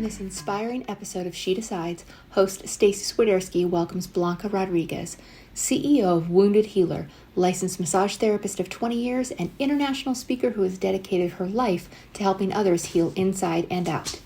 this inspiring episode of She Decides, host Stacy Swiderski welcomes Blanca Rodriguez, CEO of Wounded Healer, licensed massage therapist of 20 years, and international speaker who has dedicated her life to helping others heal inside and out.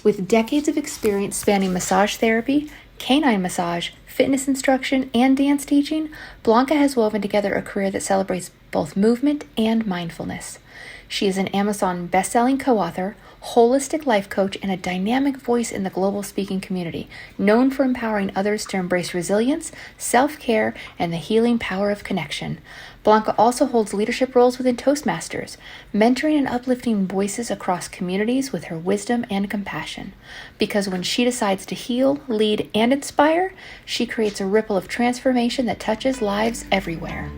With decades of experience spanning massage therapy, canine massage, fitness instruction, and dance teaching, Blanca has woven together a career that celebrates both movement and mindfulness. She is an Amazon best-selling co-author, holistic life coach, and a dynamic voice in the global speaking community, known for empowering others to embrace resilience, self-care, and the healing power of connection. Blanca also holds leadership roles within Toastmasters, mentoring and uplifting voices across communities with her wisdom and compassion. Because when she decides to heal, lead, and inspire, she creates a ripple of transformation that touches lives everywhere.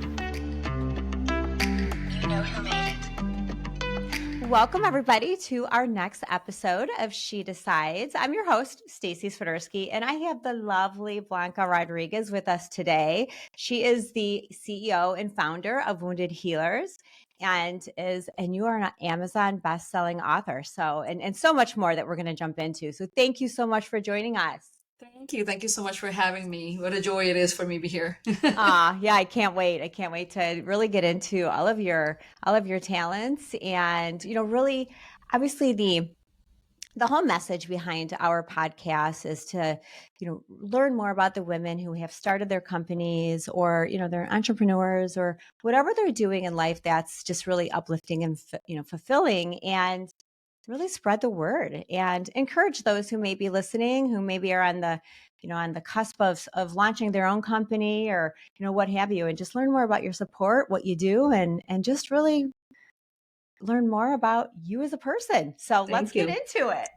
Welcome, everybody, to our next episode of She Decides. I'm your host, Stacy Swiderski, and I have the lovely Blanca Rodriguez with us today. She is the CEO and founder of Wounded Healers, and you are an Amazon best-selling author. So, and so much more that we're going to jump into. So, thank you so much for joining us. Thank you. Thank you so much for having me. What a joy it is for me to be here. Yeah, I can't wait. I can't wait to really get into all of your talents and, really obviously the whole message behind our podcast is to, learn more about the women who have started their companies or, they're entrepreneurs or whatever they're doing in life that's just really uplifting and, fulfilling, and really spread the word and encourage those who may be listening, who maybe are on the cusp of launching their own company or, what have you, and just learn more about your support, what you do, and just really learn more about you as a person. So let's get into it.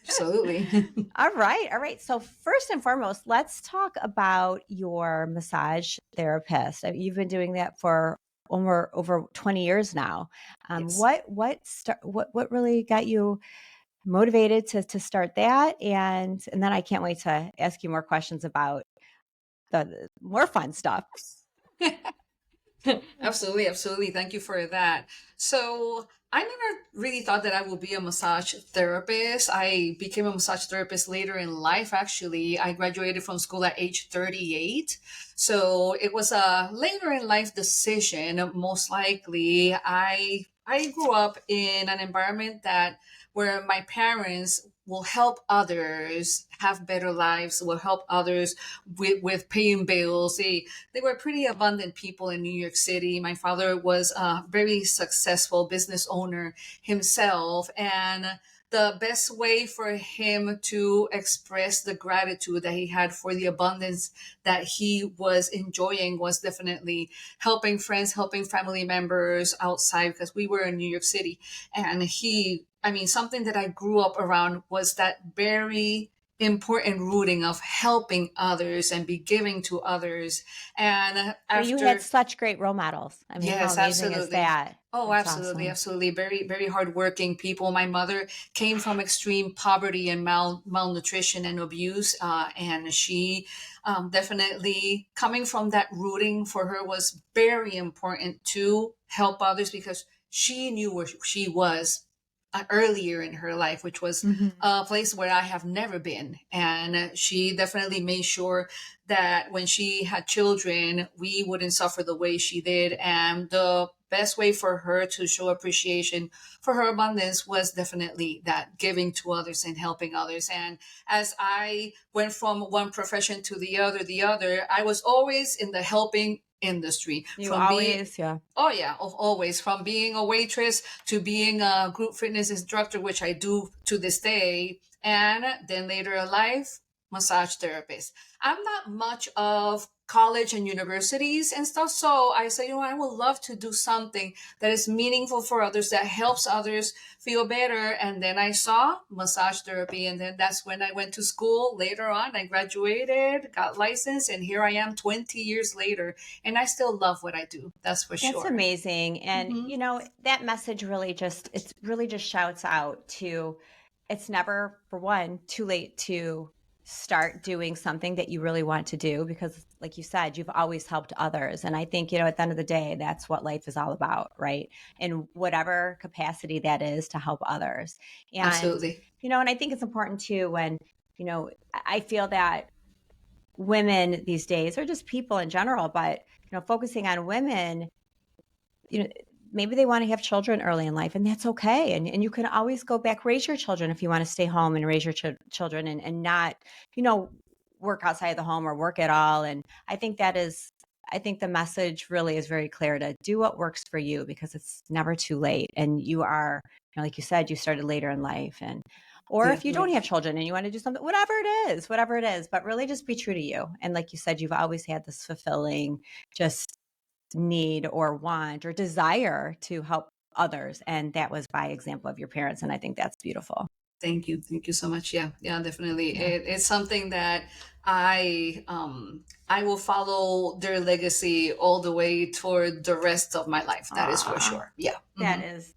Absolutely. All right. So first and foremost, let's talk about your massage therapist. You've been doing that for over 20 years now. Yes. What really got you motivated to start that? And then I can't wait to ask you more questions about the more fun stuff. Absolutely. Thank you for that. So I never really thought that I would be a massage therapist. I became a massage therapist later in life, actually. I graduated from school at age 38. So it was a later in life decision, most likely. I grew up in an environment where my parents will help others have better lives, will help others with paying bills. They were pretty abundant people in New York City. My father was a very successful business owner himself, and the best way for him to express the gratitude that he had for the abundance that he was enjoying was definitely helping friends, helping family members outside, because we were in New York City. And something that I grew up around was that very important rooting of helping others and be giving to others. And after you had such great role models. I mean, yes, how amazing absolutely. is that? Oh, That's absolutely, awesome. absolutely. Very, very hardworking people. My mother came from extreme poverty and malnutrition and abuse, and she definitely coming from that rooting for her was very important to help others, because she knew where she was earlier in her life, which was a place where I have never been. And she definitely made sure that when she had children, we wouldn't suffer the way she did. And the best way for her to show appreciation for her abundance was definitely that giving to others and helping others. And as I went from one profession to the other, I was always in the helping industry. Always, from being a waitress to being a group fitness instructor, which I do to this day, and then later in life, massage therapist. I'm not much of college and universities and stuff, so I say, I would love to do something that is meaningful for others, that helps others feel better. And then I saw massage therapy, and then that's when I went to school. Later on, I graduated, got licensed, and here I am 20 years later, and I still love what I do. That's for sure. That's amazing. And that message really just shouts out to, it's never, for one, too late to start doing something that you really want to do, because like you said, you've always helped others. And I think, at the end of the day, that's what life is all about, right? In whatever capacity that is, to help others. And, Absolutely. and I think it's important too when, I feel that women these days, or just people in general, but, focusing on women, you know, maybe they want to have children early in life, and that's okay. And you can always go back, raise your children if you want to stay home and raise your children, and not, work outside the home or work at all. And I think the message really is very clear, to do what works for you, because it's never too late. And you are, like you said, you started later in life, or Yeah, if you right. don't have children and you want to do something, whatever it is, but really just be true to you. And like you said, you've always had this fulfilling, just need or want or desire to help others. And that was by example of your parents. And I think that's beautiful. Thank you. Thank you so much. Yeah. Yeah, definitely. Yeah. It's something that I will follow their legacy all the way toward the rest of my life. That is for Aw, sure. Yeah.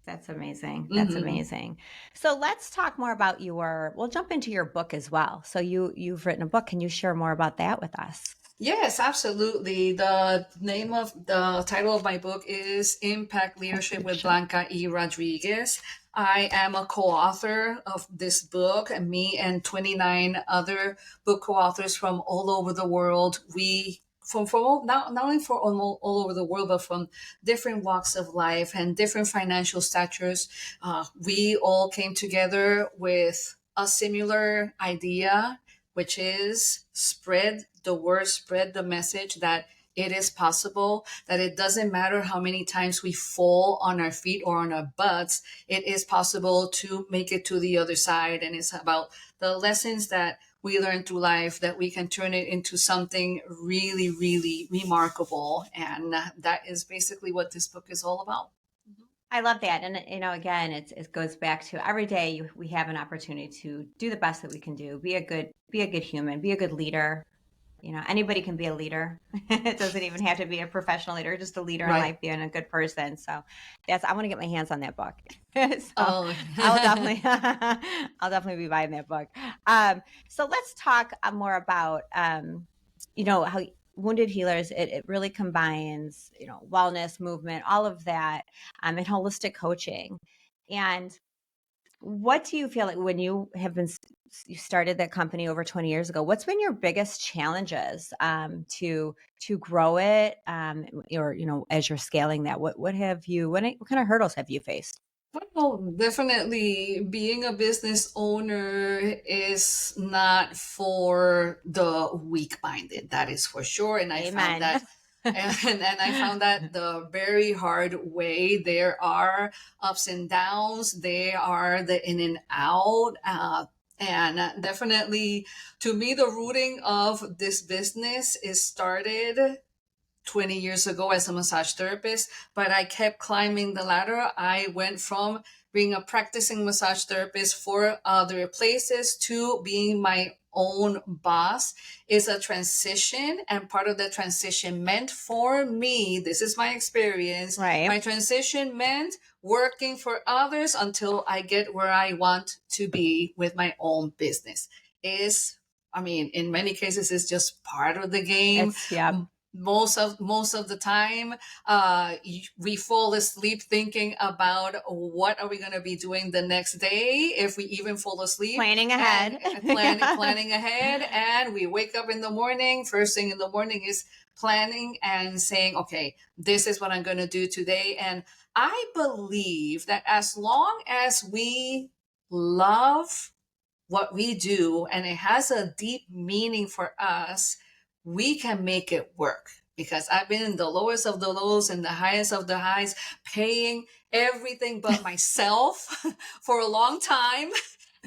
that's amazing. That's Hmm. amazing. So let's talk more about we'll jump into your book as well. So you've written a book. Can you share more about that with us? Yes, absolutely. The title of my book is Impact Leadership with Leadership. Blanca E. Rodriguez. I am a co-author of this book, and me and 29 other book co-authors from all over the world. We from not only for all over the world, but from different walks of life and different financial statures. We all came together with a similar idea, which is spread the word, spread the message that it is possible, that it doesn't matter how many times we fall on our feet or on our butts, it is possible to make it to the other side. And it's about the lessons that we learn through life, that we can turn it into something really, really remarkable. And that is basically what this book is all about. I love that. And, again, it goes back to every day we have an opportunity to do the best that we can do, be a good human, be a good leader. Anybody can be a leader. It doesn't even have to be a professional leader, just a leader in Right. life, being a good person. So I want to get my hands on that book. So Oh. I'll definitely, I'll definitely be buying that book. So let's talk more about, how Wounded Healers, it really combines, wellness, movement, all of that, and holistic coaching. And what do you feel like when you you started that company over 20 years ago? What's been your biggest challenges to grow it, or as you're scaling that? What kind of hurdles have you faced? Well, definitely being a business owner is not for the weak-minded. That is for sure. And I found Amen. that and I found that the very hard way. There are ups and downs. There are the in and out. And definitely, to me, the rooting of this business is started 20 years ago as a massage therapist, but I kept climbing the ladder. I went from being a practicing massage therapist for other places to being my own boss. Is a transition, and part of the transition meant for me, this is my experience, Right. my transition meant working for others until I get where I want to be with my own business. Is I mean, in many cases, it's just part of the game. Yeah. Most of the time, we fall asleep thinking about what are we going to be doing the next day, if we even fall asleep, Planning and ahead. planning ahead. And we wake up in the morning, first thing in the morning is planning and saying, okay, this is what I'm going to do today. And I believe that as long as we love what we do and it has a deep meaning for us, we can make it work. Because I've been in the lowest of the lows and the highest of the highs, paying everything but myself for a long time.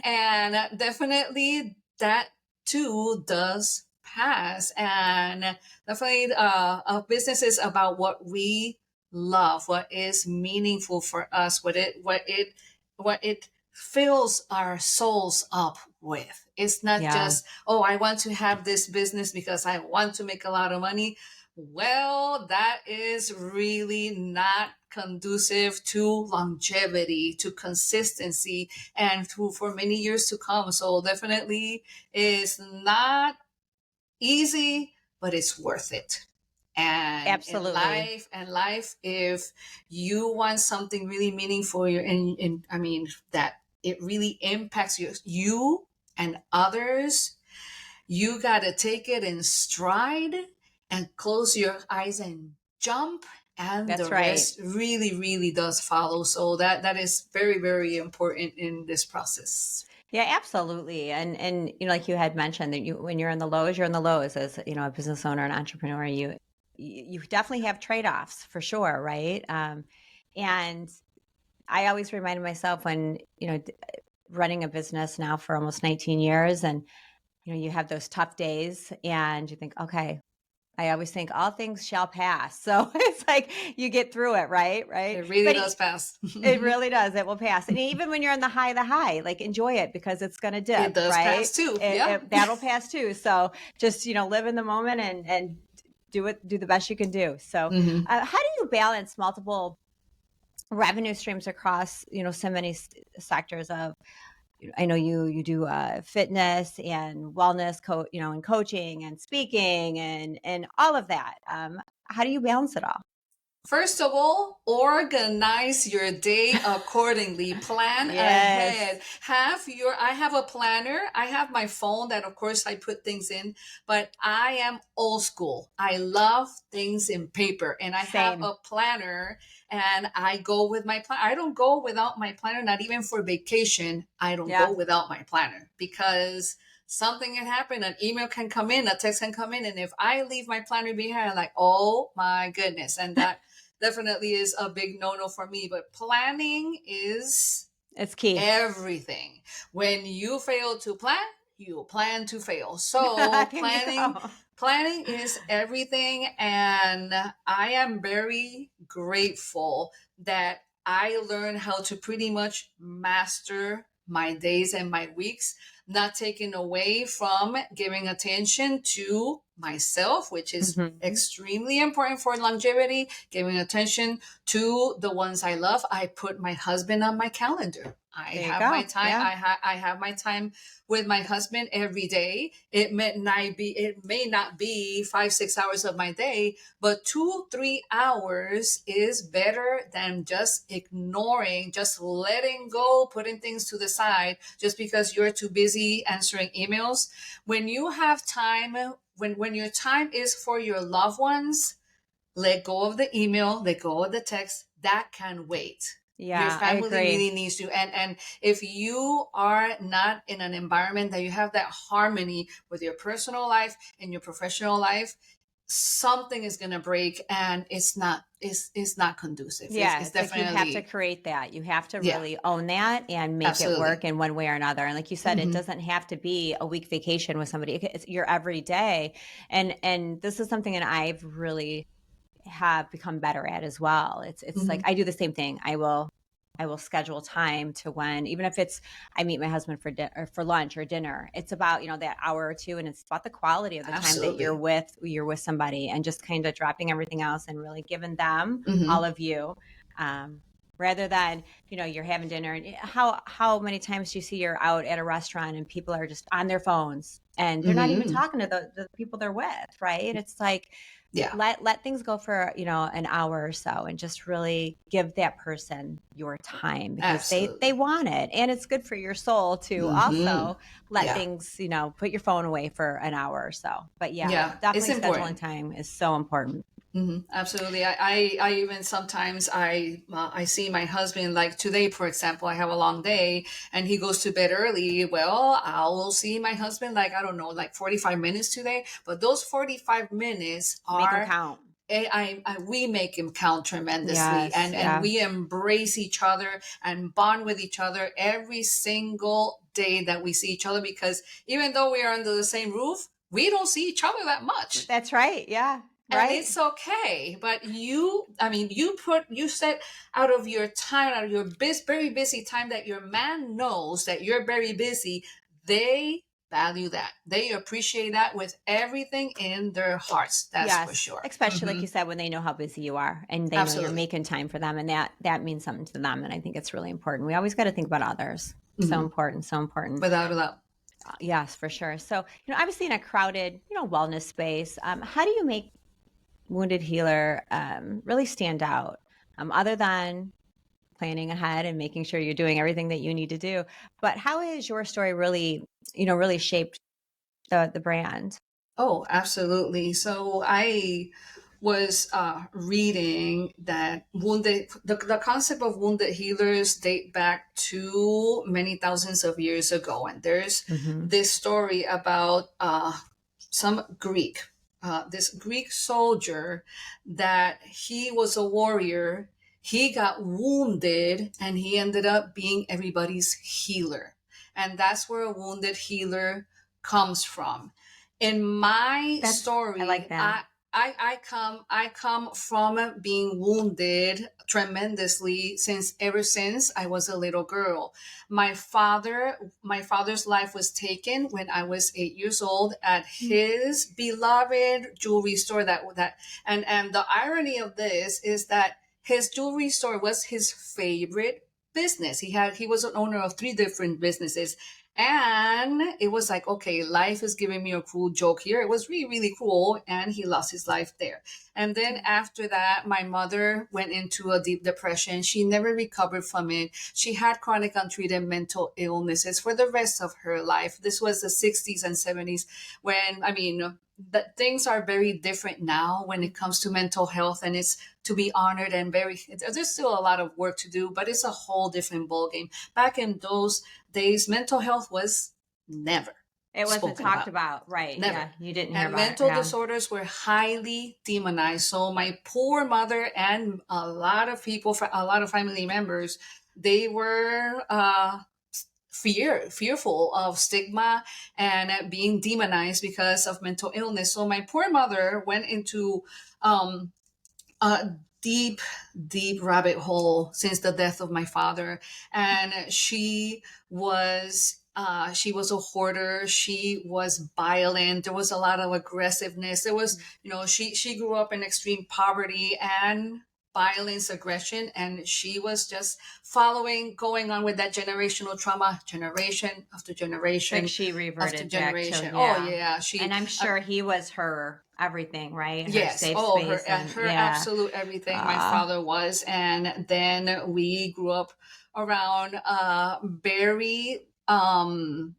And definitely that too does pass. And definitely a business is about what we love, what is meaningful for us, what it fills our souls up with. It's not Yeah. just, oh, I want to have this business because I want to make a lot of money. Well, that is really not conducive to longevity, to consistency, and for many years to come. So definitely is not easy, but it's worth it. And Absolutely. in life, if you want something really meaningful, and I mean that it really impacts you and others, you got to take it in stride and close your eyes and jump, and That's the right. rest really, really does follow. So that is very, very important in this process. Yeah, absolutely. And like you had mentioned that you when you're in the lows, you're in the lows as, a business owner and entrepreneur, you definitely have trade-offs for sure, right? And I always reminded myself when, running a business now for almost 19 years and you have those tough days and you think, okay, I always think all things shall pass. So it's like you get through it, right? Right. It really But does pass. it really does. It will pass. And even when you're in the high, like enjoy it because it's going to dip, It does right? pass too. Yeah. That'll pass too. So just, live in the moment and do the best you can do. So, Hmm. how do you balance multiple revenue streams across, so many sectors of, I know you do fitness and wellness, and coaching and speaking and all of that. How do you balance it all? First of all, organize your day accordingly. Plan Yes, ahead. I have a planner. I have my phone that of course I put things in, but I am old school. I love things in paper, and I have same. a planner, and I go with my plan. I don't go without my planner, not even for vacation. I don't Yeah, go without my planner because something can happen. An email can come in, a text can come in, and if I leave my planner behind, I'm like, oh my goodness. And that definitely is a big no no for me. But planning is it's key. everything. When you fail to plan, you plan to fail. So There you go. planning is everything, and I am very grateful that I learned how to pretty much master my days and my weeks, not taking away from giving attention to myself, which is Hmm. extremely important for longevity, giving attention to the ones I love. I put my husband on my calendar. I There you have my go. time. Yeah. I have my time with my husband every day. It may not be 5 6 hours of my day, but 2 3 hours is better than just ignoring, just letting go, putting things to the side just because you're too busy answering emails. When you have time, when your time is for your loved ones, let go of the email, let go of the text. That can wait. Your Yeah, I family agree. really needs you. And if you are not in an environment that you have that harmony with your personal life and your professional life, something is gonna break, and it's not conducive. Yeah, It's it's like you have to definitely, create that. You have to yeah, really own that and make it absolutely. work in one way or another. And like you said, it Hmm. doesn't have to be a week vacation with somebody. It's your everyday. And this is something that I've really have become better at as well. It's like Hmm. I do the same thing. I will schedule time to when, even if it's I meet my husband or for lunch or dinner. It's about that hour or two, and it's about the quality of the time that Absolutely. you're with somebody, and just kind of dropping everything else and really giving them all Hmm. of you. Um, Rather than you're having dinner, and how many times do you see you're out at a restaurant and people are just on their phones and they're not even Hmm. talking to the people they're with, right? It's like Yeah, let things go for an hour or so and just really give that person your time because they absolutely. want it, and it's good for your soul to Hmm. also let Yeah. things put your phone away for an hour or so. But yeah, Yeah, it's definitely scheduling important. time is so important. Absolutely. I even sometimes I see my husband, like today, for example, I have a long day and he goes to bed early. Well, I will see my husband, like, I don't know, like 45 minutes today, but those 45 minutes Make them are, count. we make him count tremendously, Yes, and yeah. we embrace each other and bond with each other every single day that we see each other, because even though we are under the same roof, we don't see each other that much, That's right. Yeah, and right. it's okay. But you set out of your time, out of your very busy time, that your man knows that you're very busy. They value that. They appreciate that with everything in their hearts. That's for Yes, sure. especially like you said, when they know how busy you are and they know you're Absolutely. making time for them, and that means something to them. And I think it's really important. We always got to think about others. So important, so important. Without a doubt. Yes, for sure. So, obviously in a crowded, wellness space, how do you make Wounded Healer really stand out, other than planning ahead and making sure you're doing everything that you need to do? But how is your story really, really shaped the brand? Oh, absolutely. So I was reading that the concept of wounded healers date back to many thousands of years ago. And there's Mm-hmm. this story about some this Greek soldier that he was a warrior. He got wounded and he ended up being everybody's healer. And that's where a wounded healer comes from. In my I like story, that. I come from being wounded tremendously since ever since I was a little girl. My father's life was taken when I was 8 years old at his beloved jewelry store. And the irony of this is that his jewelry store was his favorite business. He was an owner of three different businesses. And it was like, okay, life is giving me a cruel joke here. It was really, really cruel. And he lost his life there. And then after that, my mother went into a deep depression. She never recovered from it. She had chronic untreated mental illnesses for the rest of her life. This was the 60s and 70s when, I mean, that things are very different now when it comes to mental health, and it's to be honored and there's still a lot of work to do, but it's a whole different ballgame. Back in those days, mental health was never It wasn't spoken talked about. about, right? Never. Yeah, you didn't hear And about it. mental Yeah. disorders were highly demonized. So my poor mother and a lot of people, a lot of family members, they were fearful of stigma and being demonized because of mental illness. So my poor mother went into um, a deep rabbit hole since the death of my father, and she was a hoarder. She was violent. There was a lot of aggressiveness. There was, she grew up in extreme poverty and violence, aggression, and she was just going on with that generational trauma, generation after generation Like she after reverted back to, generation. Oh yeah. yeah, And I'm sure he was her everything, right? Her yes. safe Oh, space, and her yeah. absolute everything. My father was, and then we grew up around very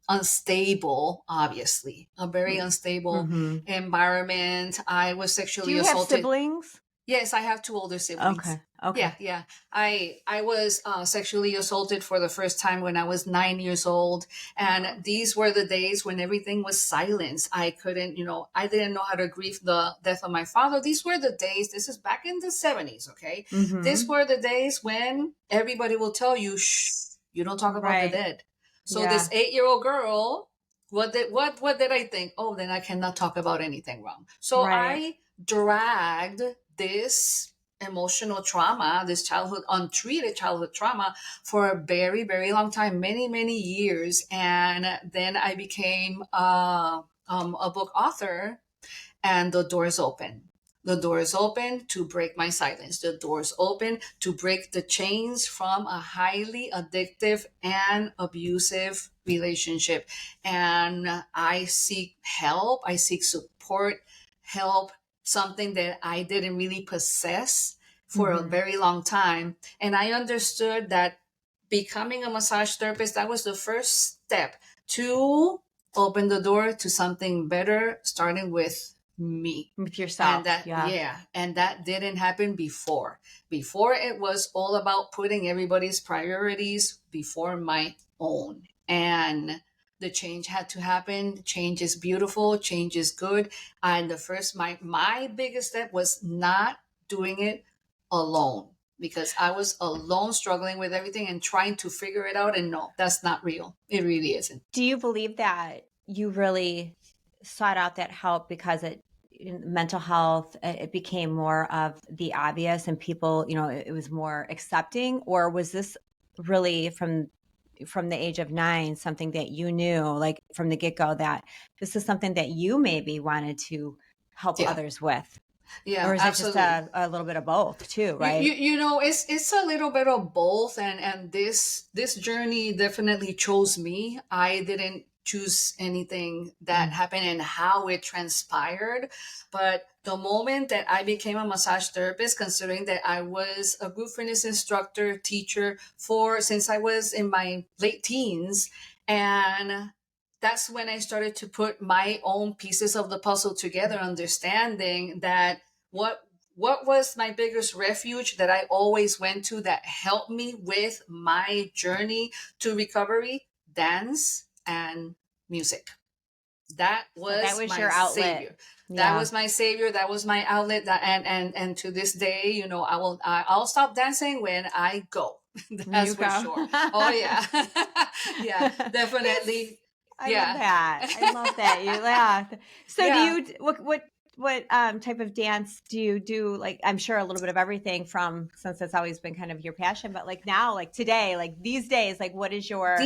unstable, obviously, a very unstable Mm-hmm. environment. I was Do sexually you have assaulted. siblings? Yes, I have two older siblings. Okay. Okay. Yeah, yeah. I was sexually assaulted for the first time when I was 9 years old, and these were the days when everything was silence. I couldn't, I didn't know how to grieve the death of my father. These were the days. This is back in the 70s. Okay, these Mm-hmm. were the days when everybody will tell you, "Shh, you don't talk about the Right. dead." So this Yeah. 8-year-old girl, what did I think? Oh, then I cannot talk about anything wrong. So Right. I dragged this emotional trauma, this untreated childhood trauma, for a very, very long time, many, many years. And then I became a book author, and the doors open. The door is open to break my silence. The door is open to break the chains from a highly addictive and abusive relationship. And I seek help. I seek support, help, something that I didn't really possess for a Mm-hmm. very long time. And I understood that becoming a massage therapist, that was the first step to open the door to something better, starting with me. With And yourself. that, Yeah. yeah, and that didn't happen before. It was all about putting everybody's priorities before my own. And the change had to happen. Change is beautiful, change is good. And the first my biggest step was not doing it alone, because I was alone struggling with everything and trying to figure it out. And no, that's not real. It really isn't. Do you believe that you really sought out that help because mental health, it became more of the obvious and people, it was more accepting? Or was this really from from the age of 9, something that you knew like from the get-go that this is something that you maybe wanted to help Yeah. others with? Yeah, Or is it just absolutely. a little bit of both too, right? You know, it's a little bit of both, and this journey definitely chose me. I didn't choose anything that happened and how it transpired, but the moment that I became a massage therapist, considering that I was a group fitness instructor, teacher for since I was in my late teens, and that's when I started to put my own pieces of the puzzle together, understanding that what what was my biggest refuge that I always went to that helped me with my journey to recovery? Dance and music. That So that was was my your outlet. savior. That Yeah. was my savior. That was my outlet. That and to this day, you know, I'll stop dancing when I go. That's You for go. sure. Oh yeah, yeah, Yes. definitely. I love Yeah, that. I love that. You laugh. So do yeah. you what type of dance do you do? Like I'm sure a little bit of everything from since that's always been kind of your passion, but like now, like today, like these days, like what is your do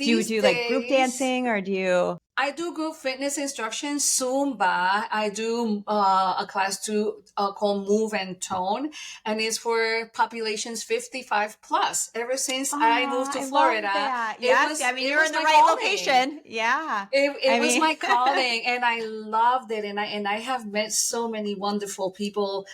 you These do like group days, dancing or do you I do group fitness instruction, Zumba. I do a class called Move and Tone, and it's for populations 55 plus. Ever since I moved Oh, to I love Florida, that. Yes. I mean, it you're was in the my right calling. location. Yeah. It I was mean, my calling, and I loved it. And I have met so many wonderful people,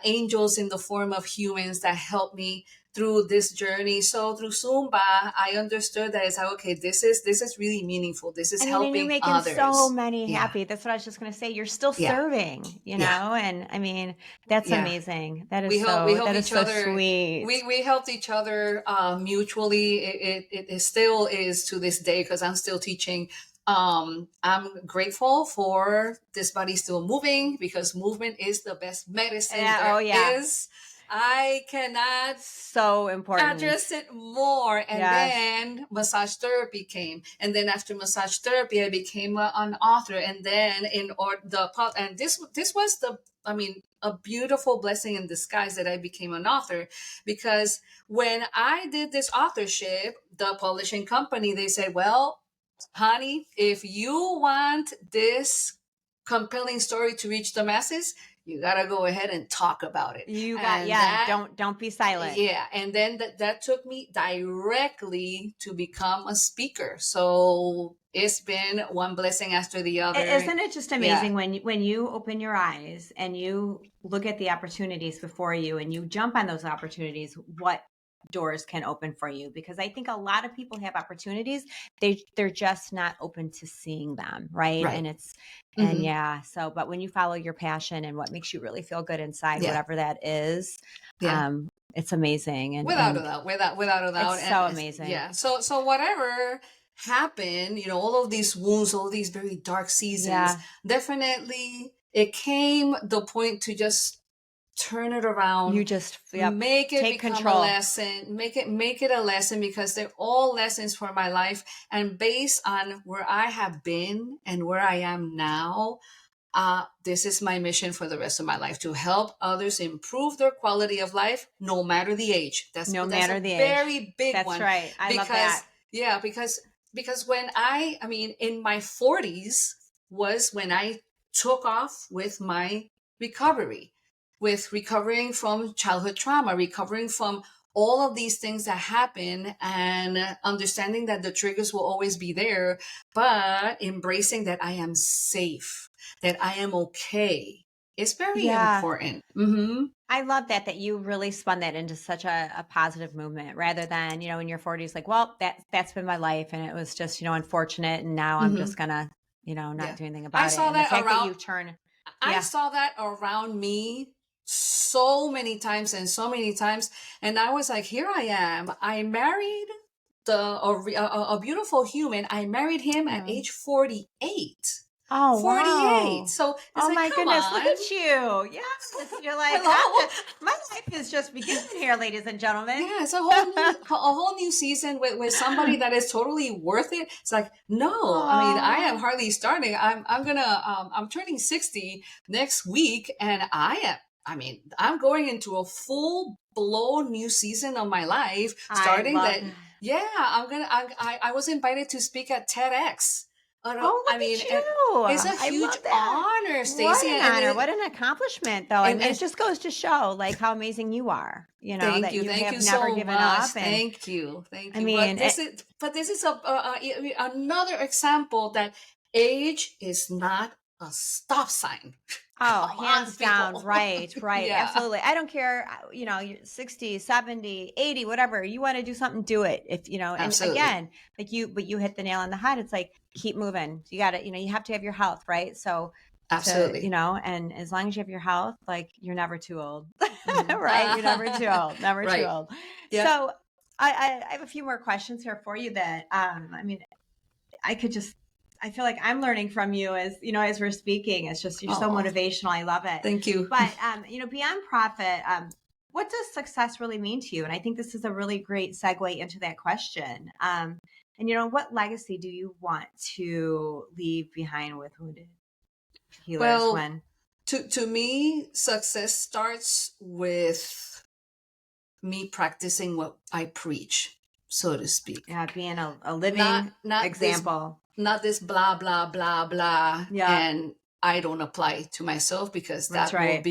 angels in the form of humans that helped me through this journey. So through Zumba, I understood that it's like, okay, this is really meaningful. This is I mean, and you're helping making so others. many Yeah, happy. That's what I was just going to say. You're still yeah, serving, yeah, and I mean, that's yeah. amazing. We help That is each so other. sweet. We helped each other mutually. It still is to this day because I'm still teaching. I'm grateful for this body still moving because movement is the best medicine Yeah, oh there yeah. is. I cannot So important. address it more. And Yes. then massage therapy came, and then after massage therapy I became an author, and then and this was the, I mean, a beautiful blessing in disguise that I became an author, because when I did this authorship, the publishing company, they said, well, honey, if you want this compelling story to reach the masses, you got to go ahead and talk about it. You got And yeah, that, don't be silent. yeah, and then that took me directly to become a speaker. So it's been one blessing after the other. Isn't it just Yeah, amazing when you open your eyes and you look at the opportunities before you and you jump on those opportunities, what doors can open for you? Because I think a lot of people have opportunities, they're just not open to seeing them, right? right. And Hmm. yeah, so but when you follow your passion and what makes you really feel good inside, Yeah, whatever that is, yeah. it's amazing Without a and doubt, without a doubt. it's And so amazing. yeah, so whatever happened, you know, all of these wounds, all these very dark seasons, Yeah. definitely it came the point to just turn it You around, just yep, make it take become a control. lesson, make it a lesson, because they're all lessons for my life. And based on where I have been and where I am now, this is my mission for the rest of my life, to help others improve their quality of life, no matter the age. No That's matter a the age. very big That's one, right. I love because that. yeah, because when I mean, in my 40s was when I took off with my recovery, with recovering from childhood trauma, recovering from all of these things that happen, and understanding that the triggers will always be there, but embracing that I am safe, that I am okay. It's very Yeah. important. Hmm. I love that you really spun that into such a positive movement rather than, in your 40s, like, well, that's been my life. And it was just, unfortunate. And now I'm Hmm. just gonna, not Yeah. do anything I about it. saw And the that fact that around you turn, I yeah. saw that around me so many times and so many times. And I was like, here I am. I married a beautiful human. I married him at Oh, age 48. oh, 48. wow. So it's Oh like, my come goodness. Look on. at you. Yes. You're like, Hello. my life is just beginning here, ladies and gentlemen. Yeah, it's a whole new season with somebody that is totally worth it. It's like, no, I mean, I am Oh, hardly starting. I'm turning 60 next week, and I mean, I'm going into a full blown new season of my life, I starting love that that. Yeah, I was invited to speak at TEDx. Oh, I look mean, at and it's you. a I huge love that. honor, What Stacy, an and honor. What an accomplishment, though. And it and just goes to show like how amazing you are, thank that you, you thank have you never so given much. up. And Thank I you. mean, But this is another example that age is not a stop sign. oh, Come on, hands down. people. Right, right. Yeah, Absolutely. I don't care, you're 60, 70, 80, whatever. You want to do something, do it. And absolutely, again, but you hit the nail on the head. It's like, keep moving. You got to, you have to have your health, right? So absolutely. and as long as you have your health, like you're never too old, Mhm. right? You're never too old, never too Right. old. Yep. So I have a few more questions here for you that, I mean, I feel like I'm learning from you as we're speaking. It's just, you're so Oh, motivational. I love it. thank you. But, beyond profit, what does success really mean to you? And I think this is a really great segue into that question. And what legacy do you want to leave behind with Wounded Healers Well, when? to me, success starts with me practicing what I preach, so to speak. Yeah, being a Not living this example. not this blah blah blah blah, Yeah, and I don't apply to myself, because that's right.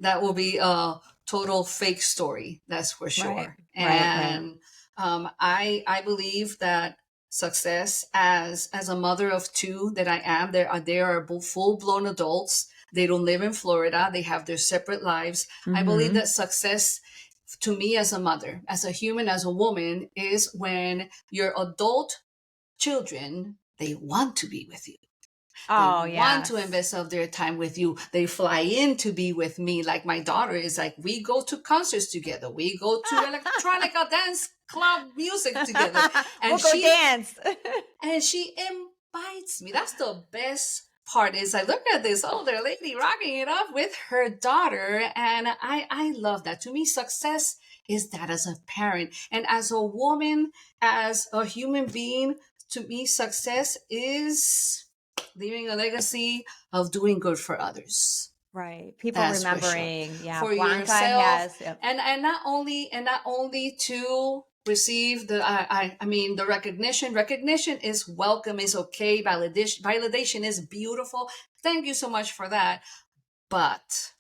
that will be a total fake story, that's for Right, sure. right. And I believe that success, as a mother of two that I am, they are both full blown adults. They don't live in Florida. They have their separate lives. I believe Mm-hmm. that success, to me as a mother, as a human, as a woman, is when your adult children, they want to be with you. They Oh, want to yes. invest of their time with you. They fly in to be with me. Like my daughter is like, we go to concerts together. We go to electronica dance club music together. We'll And go dance. she invites me. That's the best part, is I look at this older lady rocking it up with her daughter. And I love that. To me, success is that as a parent and as a woman, as a human being. To me, success is leaving a legacy of doing good for others. Right. People That's for sure. remembering. Yeah. For Blanca yourself, has. Yep. and not only to receive the I mean the recognition. Recognition is welcome, is okay. Validation is beautiful. Thank you so much for that. But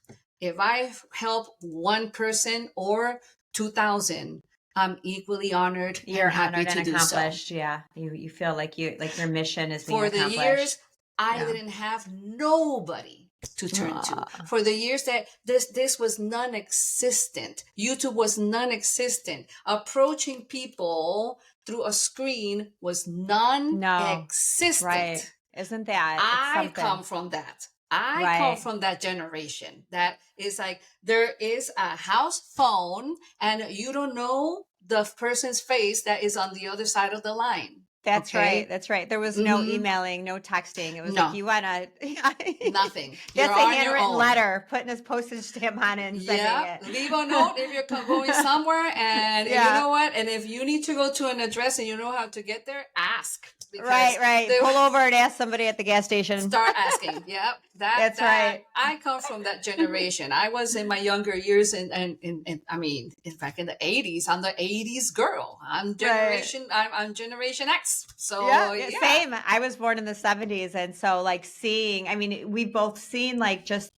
if I help one person or 2,000, I'm equally honored You're and happy honored and to do so. accomplished. Yeah. You feel like your mission is being For the years, accomplished. I Yeah. didn't have nobody to turn to. For the years that this was non-existent, YouTube was non-existent. Approaching people through a screen was No. Right. non-existent. Isn't that? It's I come something. from that. I come Right. from that generation that is like, there is a house phone and you don't know the person's face that is on the other side of the line. That's right. Okay. That's right. There was no Mm-hmm. emailing, no texting. It was like, No, you want to, nothing. You're that's a on your handwritten own. letter, putting his postage stamp on it and sending Yeah, it. leave a note if you're going somewhere, and you Yeah. know what? And if you need to go to an address and you know how to get there, ask, because Right. they Pull over and ask somebody at the gas station. start asking. Yep, That's right. I come from that generation. I was in my younger years, and I mean, back in the '80s. I'm the '80s girl. I'm generation. I'm Generation X. So Yeah, same. I was born in the 70s. And so like seeing, I mean, we've both seen like just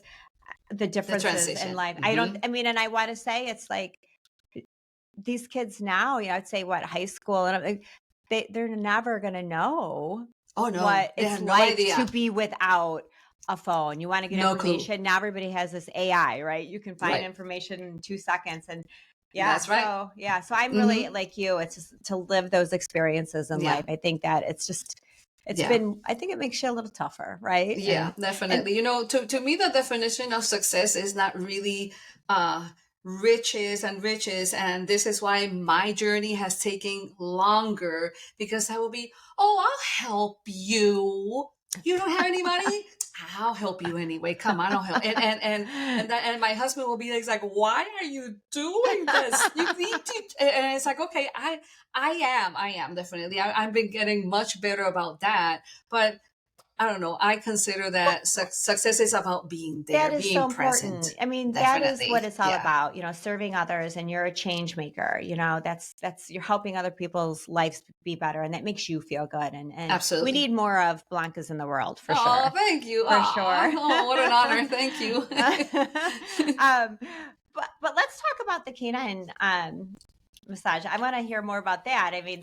the differences in transition. life. Mhm. And I want to say it's like these kids now, I'd say what, high school, and they're never going to know Oh no, what they it's have no like idea. to be without a phone. You want to get No clue. information. Now everybody has this AI, right? You can find Right. information in 2 seconds. And yeah, That's right. So I'm really like you. It's just to live those experiences in Yeah. life. I think that it's Yeah. been, I think it makes you a little tougher, right? Yeah, definitely. To me, the definition of success is not really riches and riches. And this is why my journey has taken longer, because I will be, oh, I'll help you. You don't have any money? I'll help you anyway. Come on, I'll help. And my husband will be like, why are you doing this? You need to. And it's like, okay, I am definitely. I've been getting much better about that. But I don't know. I consider that success is about being there, That is being so present. important. I mean, that is Definitely. what it's all Yeah. about, serving others, and you're a change maker. That's you're helping other people's lives be better, and that makes you feel good. And we Absolutely. need more of Blancas in the world for Oh, sure. thank you. For sure. Oh, what an honor. Thank you. But let's talk about the canine massage. I want to hear more about that. I mean,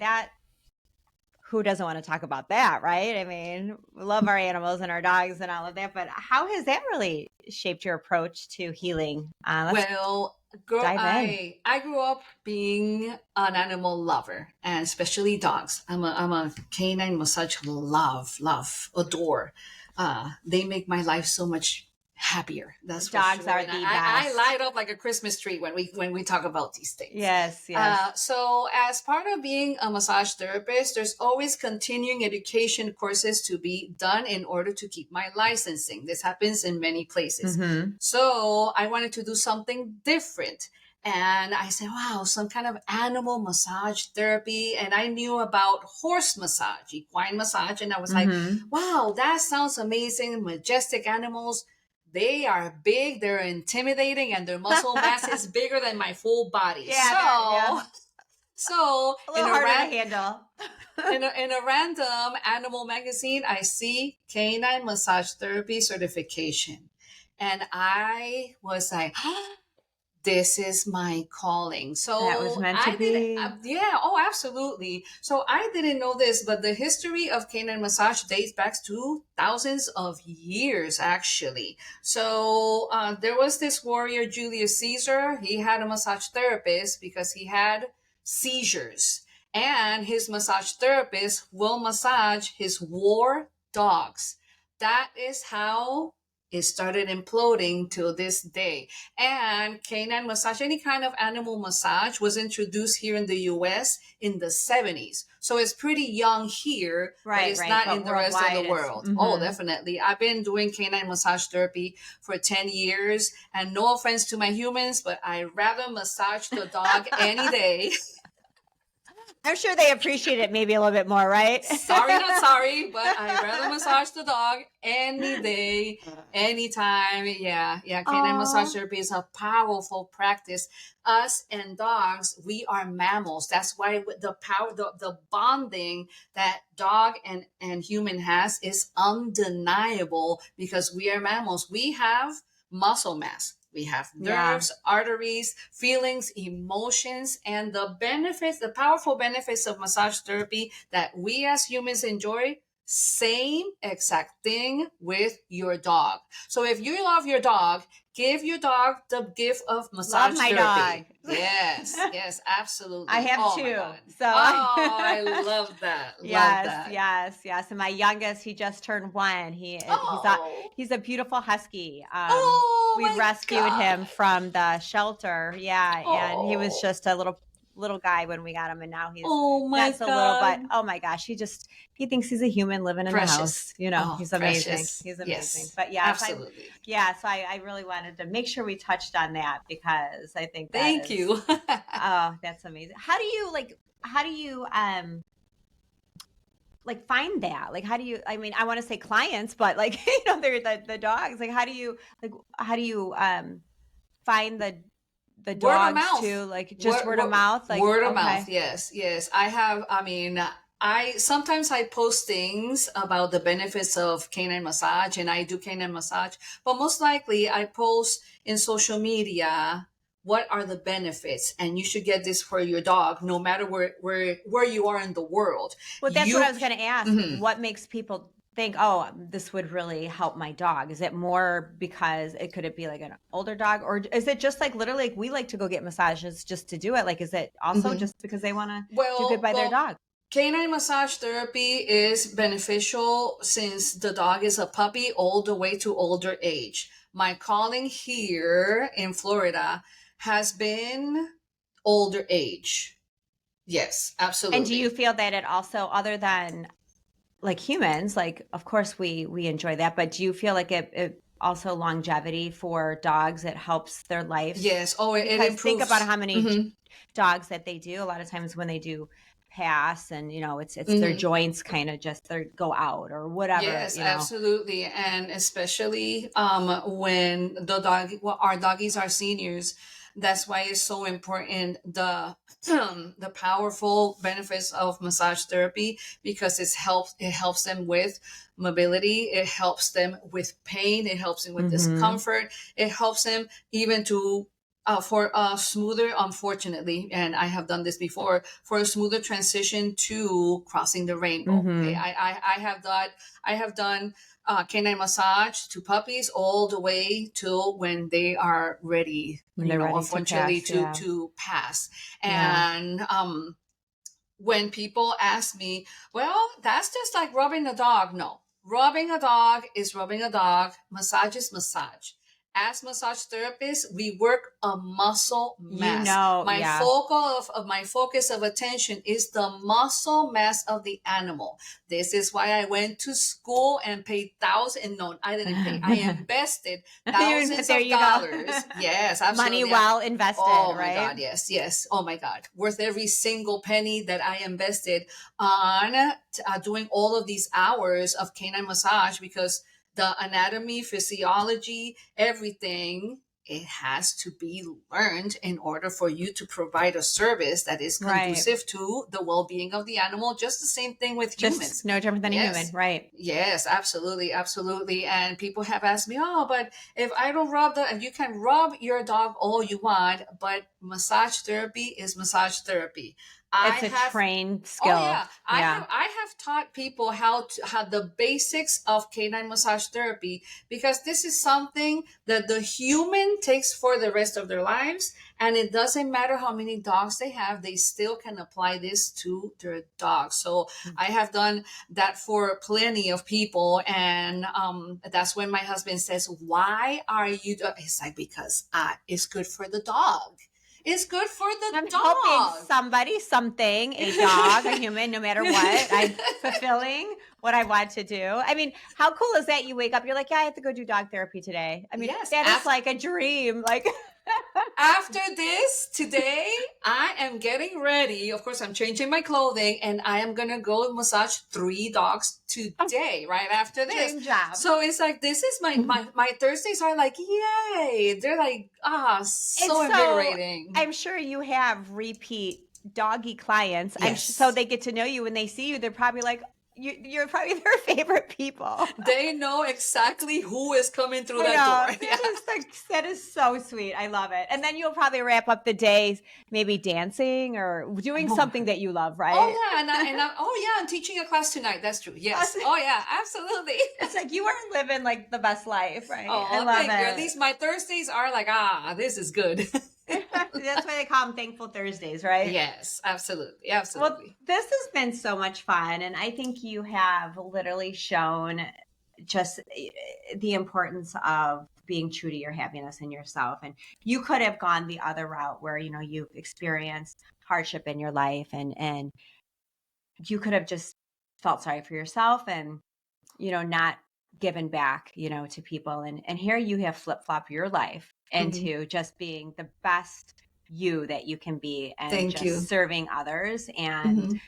who doesn't want to talk about that, right? I mean, we love our animals and our dogs and all of that, but how has that really shaped your approach to healing? Well, dive in. I grew up being an animal lover, and especially dogs. I'm a canine massage adore. They make my life so much happier. That's for Dogs sure. are And the I best. light up like a Christmas tree when we talk about these things. Yes. So as part of being a massage therapist, there's always continuing education courses to be done in order to keep my licensing. This happens in many places. Mm-hmm. So I wanted to do something different. And I said, wow, some kind of animal massage therapy. And I knew about horse massage, equine massage. And I was like, wow, that sounds amazing. Majestic animals. They are big, they're intimidating, and their muscle mass is bigger than my full body. So a little harder to handle. in a random animal magazine, I see canine massage therapy certification. And I was like, this is my calling. So that was meant to be. Absolutely. So I didn't know this, but the history of canine massage dates back to thousands of years, actually. So there was this warrior, Julius Caesar. He had a massage therapist because he had seizures. And his massage therapist will massage his war dogs. That is how it started imploding till this day. And canine massage, any kind of animal massage, was introduced here in the US in the 70s. So it's pretty young here, but it's not in the rest of the world. Oh, definitely. I've been doing canine massage therapy for 10 years. And no offense to my humans, but I'd rather massage the dog any day. I'm sure they appreciate it maybe a little bit more, right? Sorry, not sorry, but I'd rather massage the dog any day, anytime. Yeah. Canine massage therapy is a powerful practice. Us and dogs, we are mammals. That's why the bonding that dog and human has is undeniable because we are mammals. We have muscle mass. We have nerves, arteries, feelings, emotions, and the powerful benefits of massage therapy that we as humans enjoy. Same exact thing with your dog. So if you love your dog, give your dog the gift of massage therapy. Dog. Yes, absolutely. I have two. So I love that. Yes. And my youngest, he just turned 1. He's a beautiful husky. We rescued him from the shelter. Yeah, and he was just a little guy when we got him, and now he's little, but oh my gosh, he thinks he's a human living in the house. He's amazing. Precious. He's amazing. Yes, but absolutely. So I really wanted to make sure we touched on that because I think thank you. Oh, that's amazing. How do you find that? Like, how do you, I mean, I want to say clients, but like, they're the dogs. Like, how do you find the dogs to word of mouth? Like word of mouth. Yes. I sometimes I post things about the benefits of canine massage, and I do canine massage, but most likely I post in social media what are the benefits, and you should get this for your dog no matter where you are in the world. Well, that's what I was going to ask. What makes people think, oh, this would really help my dog? Is it more because could it be like an older dog, or is it just like literally we like to go get massages just to do it? Like, is it also just because they want to do good by their dog? Canine massage therapy is beneficial since the dog is a puppy all the way to older age. My calling here in Florida has been older age. Yes, absolutely. And do you feel that it also, other than like humans, like of course we enjoy that, but do you feel like it also longevity for dogs, it helps their life? Yes. Oh, it improves. Think about how many dogs that they do. A lot of times when they do pass, and it's their joints kind of just go out or whatever. Yes, absolutely. And especially when our doggies are seniors, that's why it's so important the powerful benefits of massage therapy, because it helps them with mobility, it helps them with pain, it helps them with discomfort, it helps them even to for a smoother, unfortunately, and I have done this before, for a smoother transition to crossing the rainbow. Okay, I have done canine massage to puppies all the way till when they are ready, When they're ready unfortunately, to pass, to pass. Yeah. And when people ask me, well, that's just like rubbing a dog. No, rubbing a dog is rubbing a dog. Massage is massage. As massage therapists, we work a muscle mass. My focus of attention is the muscle mass of the animal. This is why I went to school and paid thousands. No, I didn't pay. I invested thousands of dollars. Yes, absolutely. Money well invested. Oh my right? God, yes. Oh my God, worth every single penny that I invested on doing all of these hours of canine massage, because the anatomy, physiology, everything, it has to be learned in order for you to provide a service that is conducive to the well-being of the animal. Just the same thing with humans. No different than a human, right? Yes, absolutely. And people have asked me, oh, but if I don't you can rub your dog all you want, but massage therapy is massage therapy. It's a trained skill. Oh yeah, I have taught people how the basics of canine massage therapy, because this is something that the human takes for the rest of their lives, and it doesn't matter how many dogs they have, they still can apply this to their dog. So I have done that for plenty of people, and that's when my husband says, "Why are you?" It's like, because it's good for the dog. It's good for the I'm dog. helping somebody, something, a dog, a human, no matter what. I'm fulfilling what I want to do. I mean, how cool is that? You wake up, you're like, yeah, I have to go do dog therapy today. I mean, Yes, that is like a dream. Like after this, today, I am getting ready. Of course, I'm changing my clothing, and I am going to go massage 3 dogs today, right after this. Dream job. So it's like, this is my Thursdays are like, yay. They're like, so invigorating. I'm sure you have repeat doggy clients. Yes. So they get to know you. When they see you, they're probably like, you're probably their favorite people. They know exactly who is coming through that door. That is so sweet. I love it. And then you'll probably wrap up the days maybe dancing or doing something that you love, right? Oh yeah, I'm teaching a class tonight. That's true. Yes. Oh yeah, absolutely. It's like you are living like the best life, right? Oh, I love it. At least my Thursdays are like, this is good. That's why they call them Thankful Thursdays, right? Yes, absolutely. Well, this has been so much fun. And I think you have literally shown just the importance of being true to your happiness and yourself. And you could have gone the other route where, you've experienced hardship in your life and you could have just felt sorry for yourself and, not given back, to people. And here you have flip-flop your life into just being the best you that you can be and serving others and,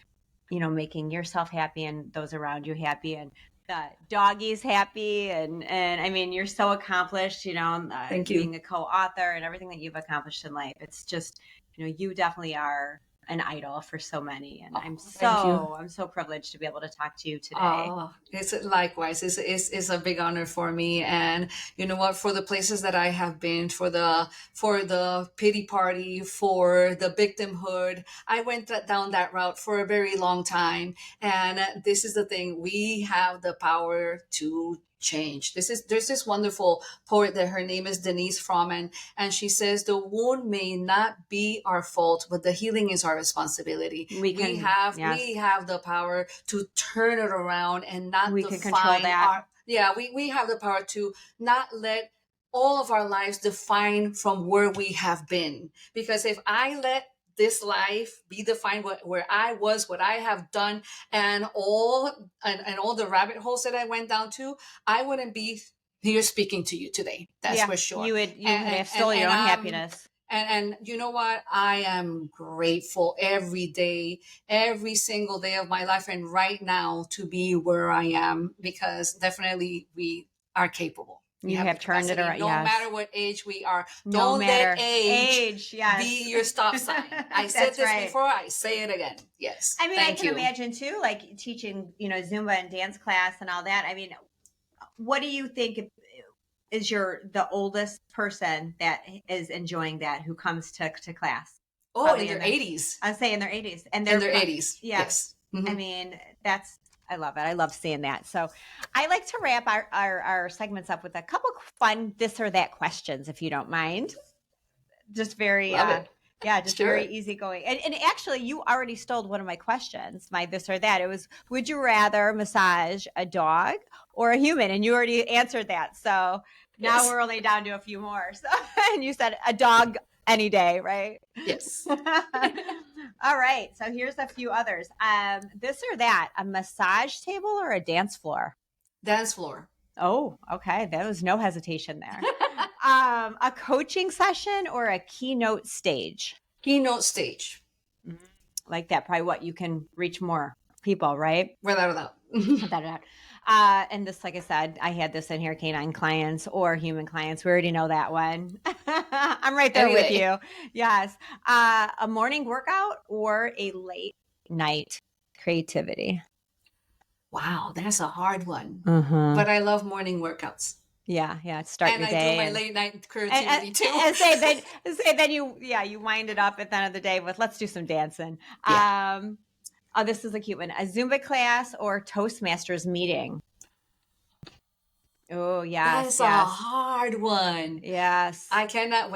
making yourself happy and those around you happy and the doggies happy. And I mean, you're so accomplished, Thank you. being a co-author and everything that you've accomplished in life. It's just, you definitely are an idol for so many. And I'm so privileged to be able to talk to you today. Oh, it's likewise. It's a big honor for me. And you know what, for the places that I have been, for the pity party, for the victimhood, I went down that route for a very long time. And this is the thing, we have the power to change. There's this wonderful poet that her name is Denise Froman, and she says the wound may not be our fault, but the healing is our responsibility. We have the power to turn it around and not we can control that. We have the power to not let all of our lives define from where we have been. Because if I let this life be defined where I was, what I have done, and all the rabbit holes that I went down to, I wouldn't be here speaking to you today. That's for sure. You would have stolen your own happiness. And you know what? I am grateful every day, every single day of my life, and right now to be where I am, because definitely we are capable. We You have the have turned it capacity, around. no Yes. matter what age we are. No Don't matter let age yes. be your stop sign. I said That's this right. before. I say it again. Yes. I mean, Thank I can you. imagine too, like teaching, Zumba and dance class and all that. I mean, what do you think is the oldest person that is enjoying that, who comes to class? Oh, Probably in their 80s. I'd say in their 80s. And In their 80s. Yeah. Yes. I mean, I love it. I love seeing that. So I like to wrap our segments up with a couple fun this or that questions, if you don't mind. Just very, Love it. yeah, just Sure. very easygoing. And actually, you already stole one of my questions, my this or that. It was, would you rather massage a dog or a human? And you already answered that. So now Yes. we're only down to a few more. So, and you said a dog any day, right? Yes. All right. So here's a few others. This or that, a massage table or a dance floor? Dance floor. Oh, okay. There was no hesitation there. A coaching session or a keynote stage? Keynote stage. Like that, probably what you can reach more people, right? Without a doubt. Without a doubt. And this, like I said, I had this in here, canine clients or human clients. We already know that one. I'm right there with you. Yes. A morning workout or a late night creativity? Wow, that's a hard one. Uh-huh. But I love morning workouts. Yeah. Start and your I day. And I do my late night creativity too. And say then you wind it up at the end of the day with, let's do some dancing. Yeah. Oh, this is a cute one. A Zumba class or Toastmasters meeting? Oh, yes. That's a hard one. Yes. I cannot,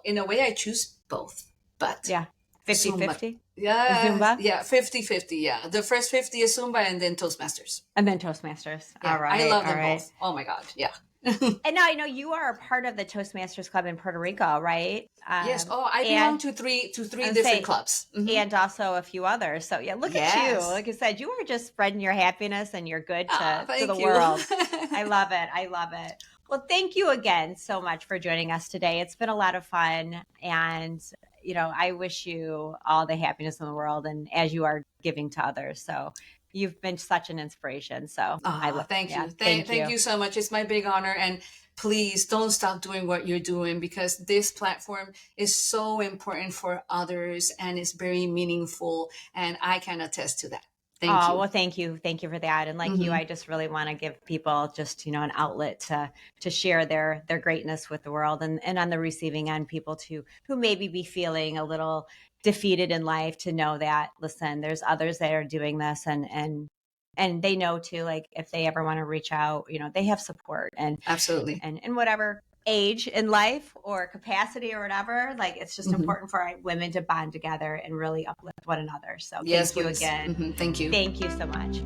in a way I choose both, but yeah. 50-50? Yeah. Zumba? Yeah, 50-50, yeah. The first 50 is Zumba and then Toastmasters. And then Toastmasters. Yeah, all right. I love them both. Oh my God, yeah. And now I know you are a part of the Toastmasters Club in Puerto Rico, right? Yes. Oh, I belong to three different clubs. And also a few others. So yeah, look at you. Like I said, you are just spreading your happiness and your good to the world. I love it. Well, thank you again so much for joining us today. It's been a lot of fun. And, I wish you all the happiness in the world, and as you are giving to others. So you've been such an inspiration. So thank you. Thank you so much. It's my big honor. And please don't stop doing what you're doing, because this platform is so important for others and it's very meaningful. And I can attest to that. Thank you. Well, thank you. Thank you for that. And like you, I just really want to give people just, an outlet to share their greatness with the world, and on the receiving end, people who maybe be feeling a little defeated in life, to know that, listen, there's others that are doing this, and they know too, like if they ever want to reach out, they have support, and absolutely. And whatever age in life or capacity or whatever, like it's just important for women to bond together and really uplift one another. So thank you again. Thank you. Thank you so much.